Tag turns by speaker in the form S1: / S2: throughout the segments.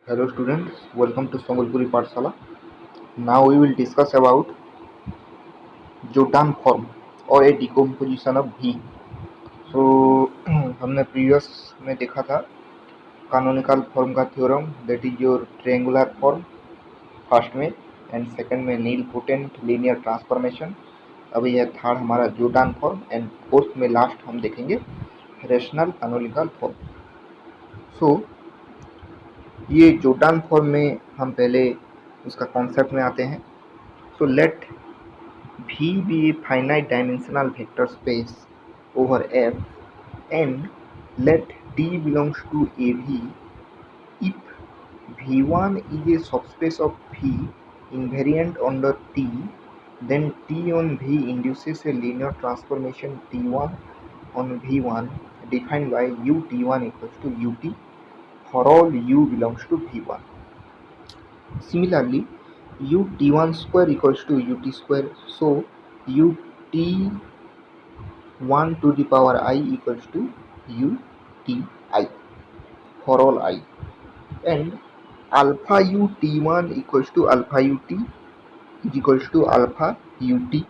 S1: Hello students, welcome to Sambalpuri Pathshala. Now we will discuss about Jordan form or a decomposition of V. So हमने previous में देखा था canonical form का theorem, that is your triangular form first में and second में nilpotent linear transformation. अभी यह third हमारा जॉर्डन फॉर्म एंड फोर्थ में लास्ट हम देखेंगे रेशनल कैनोनिकल फॉर्म. सो ये जॉर्डन फॉर्म में हम पहले उसका कॉन्सेप्ट में आते हैं. So let V be a finite dimensional vector space over F and let T belongs to AV if V1 is a subspace of V invariant under T, then T on V induces a linear transformation T1 on V1 defined by U T1 equals to UT for all U belongs to V1. Similarly, U T1 square equals to UT square, so U T1 to the power I equals to U T I for all I, and alpha U T1 equals to alpha UT is equals to alpha UT,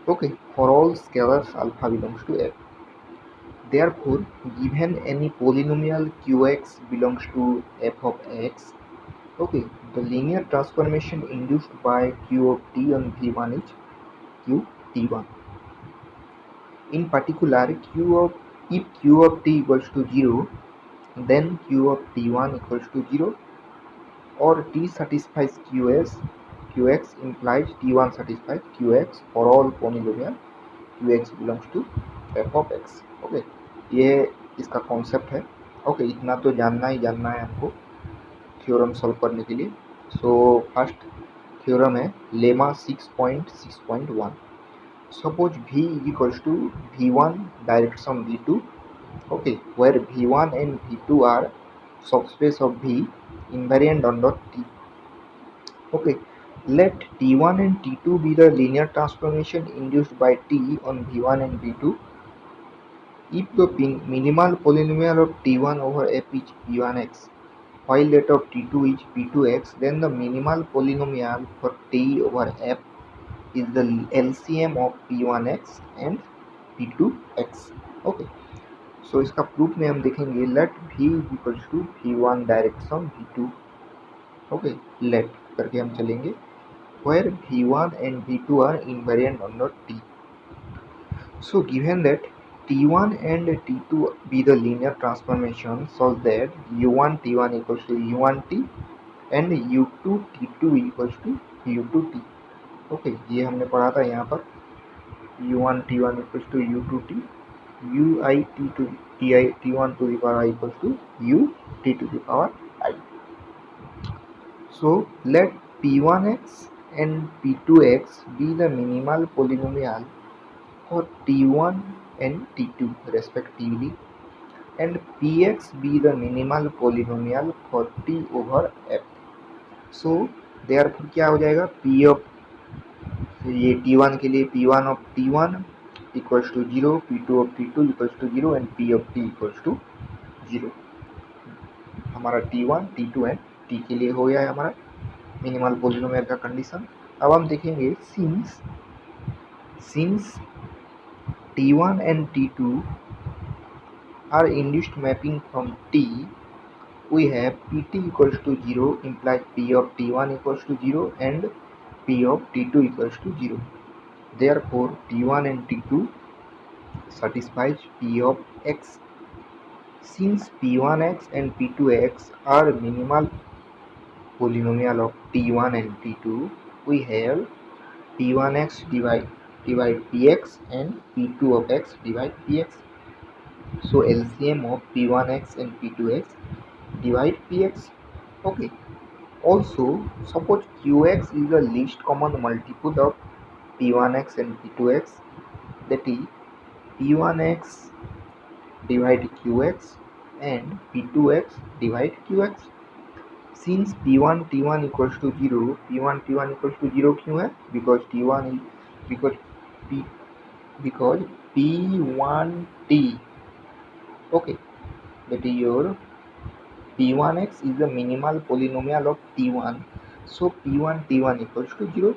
S1: okay, for all scalars alpha belongs to F. Therefore, given any polynomial Qx belongs to f of x, okay, the linear transformation induced by Q of t on V1 is Q T1. In particular, if Q of t equals to 0, then Q of T1 equals to 0, or T satisfies Qx implies T1 satisfies Qx for all polynomial Qx belongs to f of x. Okay, ये इसका concept है. Okay, इतना तो जानना है आपको theorem solve करने के लिए. सो फर्स्ट थ्योरम है lemma 6.6.1. Suppose V is equals to V1 direction V2, okay, where V1 and V2 are subspace of V invariant under T. Okay, let T1 and T2 be the linear transformation induced by T on V1 and V2. If the minimal polynomial of T1 over F is P1x, while that of T2 is P2x, then the minimal polynomial for T over F is the LCM of P1x and P2x. Okay, so इसका proof में हम देखेंगे let V equals to V1 direction V2. okay, let करके हम चलेंगे where V1 and V2 are invariant under T. So given that T1 and T2 be the linear transformation such that U1 T1 equals to U1 T and U2 T2 equals to U2 T. Okay, ये हमने पढ़ा था यहाँ पर U1 T1 equals to U2 T, UI T to TI T1 to the power I equals to U T to the power I. So let P1x and P2x be the minimal polynomial for T1 and T2 respectively, and Px be the minimal polynomial for T over F. So therefore क्या हो जाएगा, P of ये T1 के लिए P1 of T1 equals to 0, P2 of T2 equals to 0 and P of T equals to 0. हमारा T1, T2 and T के लिए हो गया है हमारा मिनिमल पोलिनोमियल का कंडीशन. अब हम देखेंगे since T1 and T2 are induced mapping from T, we have Pt equals to 0 implies P of T1 equals to 0 and P of T2 equals to 0. Therefore, T1 and T2 satisfies P of x. Since P1x and P2x are minimal polynomial of T1 and T2, we have P1x divide Px and P2 of x divide Px. So LCM of P1x and P2x divide Px. Okay. Also, suppose Qx is the least common multiple of P1x and P2x, that is P1x divide Qx and P2x divide Qx. Since P1 T1 equals to 0, P1 T1 equals to 0 क्यों है? Because T1 is because P1 T, okay, that is your P1x is the minimal polynomial of T1, so P1 T1 equals to 0.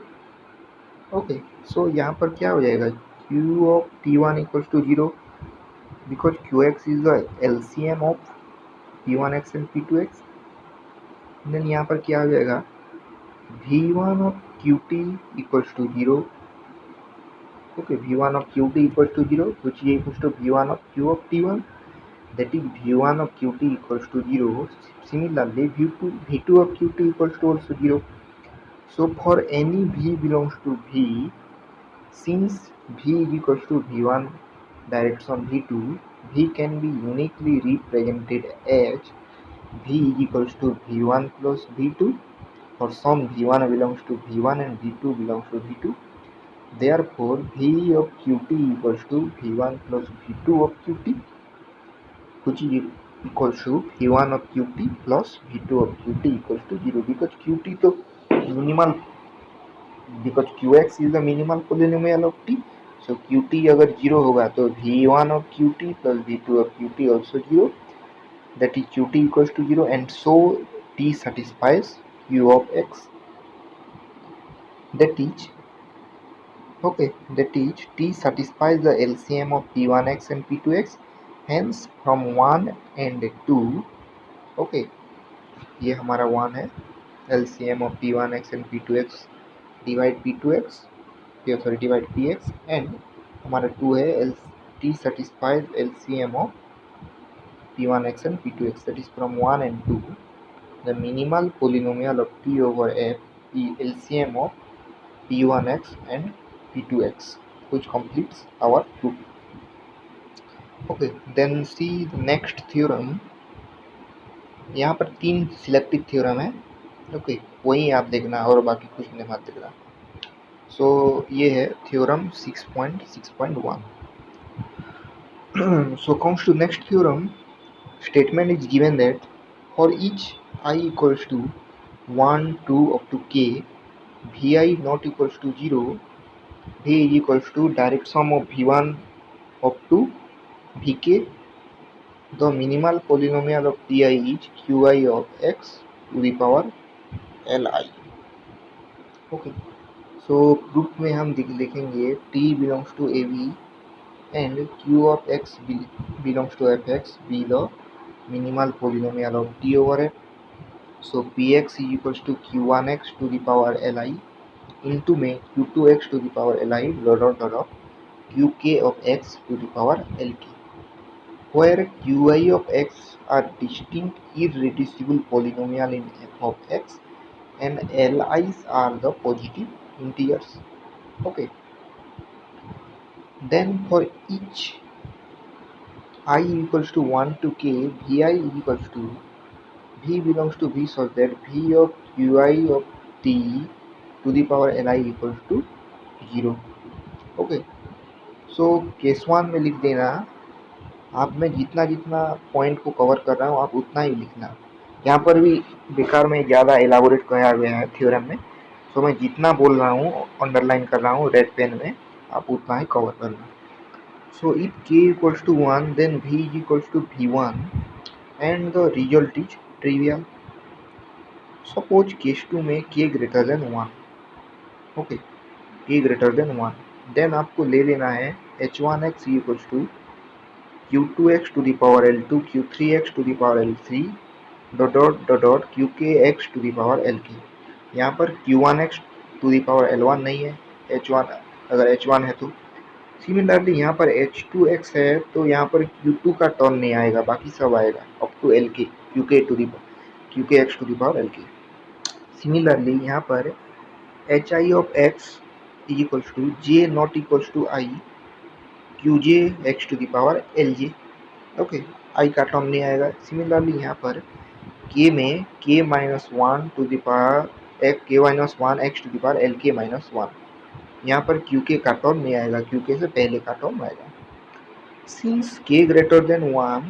S1: Okay, सो यहाँ पर क्या हो जाएगा, Q of T1 equals to 0 because Qx is the LCM of P1x and P2x. Then यहाँ पर क्या हो जाएगा, V1 of Qt equals to 0. Okay, V1 of Qt equals to 0, which is equals to V1 of Q of T1. That is V1 of Qt equals to 0. Similarly, V2 of Qt equals to also 0. So for any V belongs to V, since V is equals to V1 direction V2, V can be uniquely represented as V is equals to V1 plus V2. For some V1 belongs to V1 and V2 belongs to V2. Therefore, V of Qt equals to V1 plus V2 of Qt, which is equals to V1 of Qt plus V2 of Qt equals to 0, because Qt तो minimal, because Qx is the minimal polynomial of T. So Qt अगर 0 होगा तो V1 of Qt plus V2 of Qt also 0. That is Qt equals to 0, and so T satisfies Q of x. That is T satisfies the LCM of P1x and P2x. Hence from 1 and 2, okay, ये हमारा 1 है, LCM of P1x and P2x divide P2x, divide Px, and हमारा 2 है T satisfies LCM of P1x and P2x, that is from 1 and 2. The minimal polynomial of T over F is LCM of P1x and P2x, which completes our proof. Okay, then see the next theorem. यहाँ पर 3 selective theorem है. Okay, वही आप देखना और बाकी कुछ नहीं मत देखना. सो ये है theorem 6.6.1. So comes to next theorem. Statement is given that for each I equals to 1, 2 up to k, Vi not equals to 0, V is equals to direct sum of V1 up to Vk. The minimal polynomial of Ti is Qi of x to the power Li. Okay, so proof में हम लिखेंगे T belongs to AB and Q of x belongs to Fx be the minimal polynomial of T over F. So Px is equals to Q1x to the power Li into में Q2x to the power Li dot of Qk of x to the power Lk, where Qi of x are distinct irreducible polynomial in f of x and Li's are the positive integers. Okay, then for each I equals to 1 to k, Vi equals to V belongs to V such that V of Qi of t to the power Li equals to 0. Okay, so case 1 में लिख देना. आप मैं जितना जितना point को cover कर रहा हूँ आप उतना ही लिखना. यहाँ पर भी बेकार में ज़्यादा एलाबोरेट किया गया है थ्योरम में. सो मैं जितना बोल रहा हूँ अंडरलाइन कर रहा हूँ रेड पेन में, आप उतना ही कवर करना. So if k equals to 1, then V is equals to V1 and the result is trivial. Suppose case 2 में k greater than 1. Okay, k greater than 1. Then आपको ले लेना है h1x equals to q2x to the power L2, q3x to the power L3 dot qkx to the power Lk. यहाँ पर q1x to the power L1 नहीं है, h1 अगर h1 है तो. सिमिलरली यहाँ पर h2x है तो यहाँ पर q2 का टर्म नहीं आएगा, बाकी सब आएगा up to Lk, qkx to the power Lk. Similarly यहाँ पर hi of x is equals to j not equals to I qj x to the power lj. Okay, i का टर्म नहीं आएगा. सिमिलरली यहाँ पर k में k minus 1 to the power k minus 1 x to the power lk minus 1. यहाँ पर qk का term नहीं आएगा, qk से पहले का टर्म आएगा. Since k greater than 1,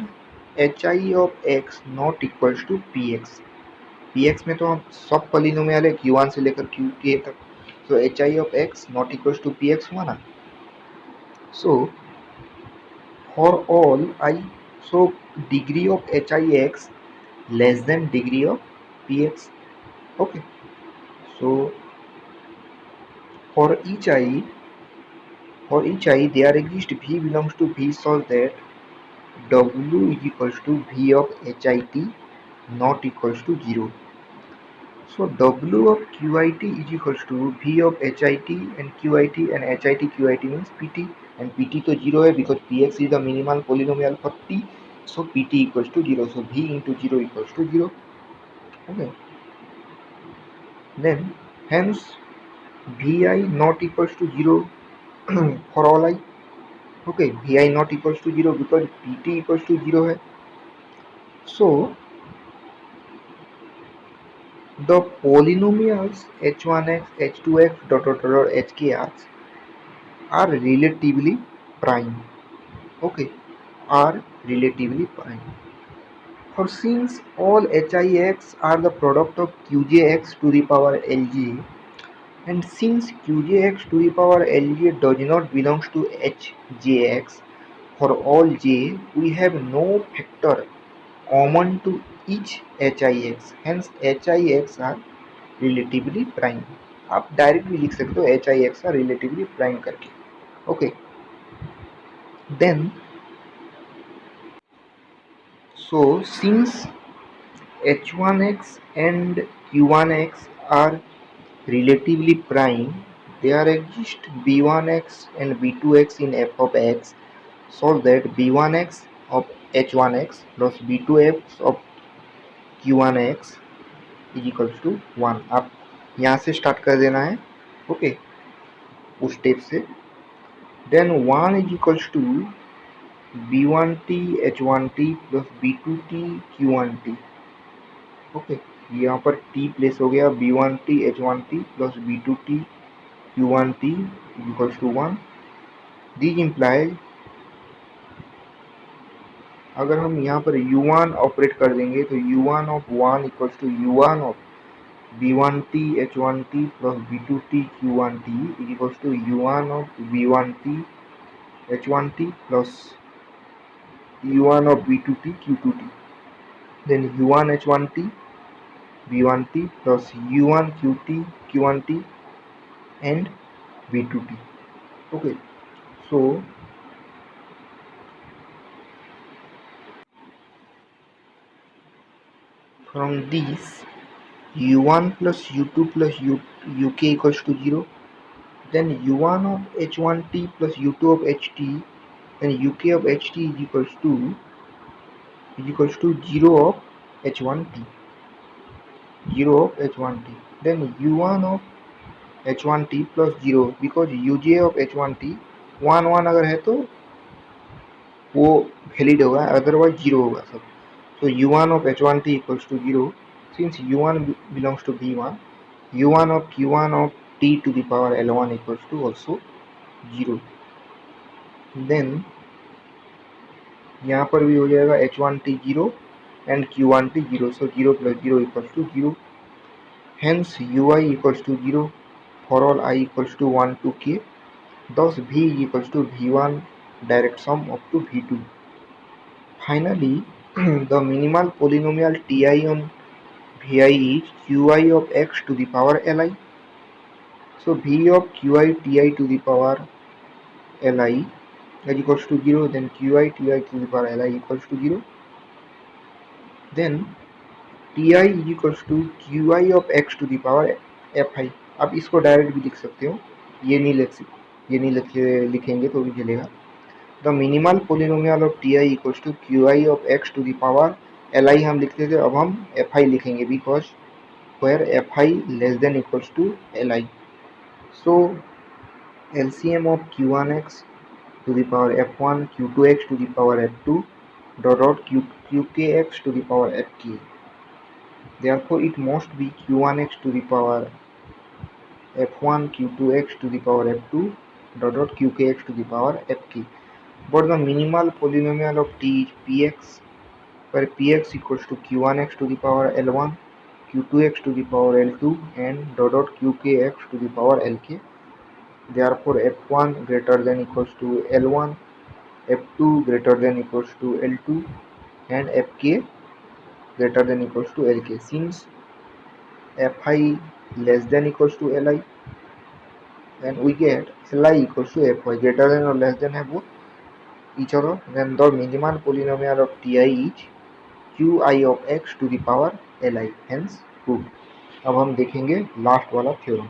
S1: hi of x not equals to px. px में तो हम सब पॉलिनोमियल है q1 से लेकर qk तक. So hi of x not equals to px हुआ ना. So for all I, so degree of hix less than degree of px. Okay, so for each I there exists v belongs to v such that w is equals to v of hit not equals to 0. So W of QIT is equals to V of HIT and QIT, and HIT QIT means PT, and PT तो 0 है because PX is the minimal polynomial for T, so PT equals to 0, so V into 0 equals to 0. Okay, then hence VI not equals to 0 for all I. Okay, VI not equals to 0 because PT equals to 0 है. So the polynomials h1x, h2x, dot hkx are relatively prime. Okay, are relatively prime. For since all HIX are the product of QJX to the power LJ, and since QJX to the power LJ does not belong to HJX, for all J we have no factor common to each HIX, hence HIX are relatively prime. आप direct भी लिख सकते हो HIX are relatively prime करके. Okay, then so since h1x and q1x are relatively prime, there exist b1x and b2x in f of x, so that b1x of h1x plus b2x of q1x is equals to 1. आप यहाँ से start कर देना है. Okay, उस स्टेप से then 1 is equals to b1t h1t plus b2t q1t. Okay, यहाँ पर t प्लेस हो गया b1t h1t plus b2t q1t equals to 1. This implies अगर हम यहाँ पर u1 ऑपरेट कर देंगे तो u1 of 1 equals to u1 of b1t h1t plus b2t q1t equals to u1 of b1t h1t plus u1 of b2t q2t. Then u1 h1t b1t plus u1 qt q1t and b2t. Okay, so from this u1 plus u2 plus uk equals to 0, then u1 of h1t plus u2 of ht and uk of ht is equals to 0 of h1t, 0 of h1t. Then u1 of h1t plus 0 because uj of h1t 1 1 अगर है तो वो valid होगा, otherwise 0 होगा सब. So u1 of h1t equals to 0. Since u1 belongs to v1, u1 of q1 of t to the power l1 equals to also 0. Then यहाँ पर भी हो जाएगा h1t 0 and q1t 0. So 0 plus 0 equals to 0. Hence ui equals to 0 for all I equals to 1 to k. Thus v equals to v1 direct sum up to v2. Finally, the minimal polynomial ti on vi is qi of x to the power li. So v of qi ti to the power li is equals to 0, then qi ti to the power li equals to 0. Then ti is equals to qi of x to the power fi. आप इसको direct भी लिख सकते हो, ये नहीं लिखेंगे तो भी चलेगा. The minimal polynomial of ti equals to qi of x to the power li हम लिखते थे, अब हम fi लिखेंगे because where fi less than equals to li. So LCM of q1x to the power f1, q2x to the power f2, dot qkx to the power fk. Therefore it must be q1x to the power f1, q2x to the power f2, dot qkx to the power fk. But the minimal polynomial of t is px, where px equals to q1x to the power l1, q2x to the power l2 and dot qkx to the power lk. Therefore f1 greater than equals to l1, f2 greater than equals to l2 and fk greater than equals to Lk. Since Fi less than equals to Li, and we get Li equals to Fy greater than or less than both each other, then the minimal polynomial of Ti is Qi of x to the power Li, hence proved. अब हम देखेंगे last वाला theorem.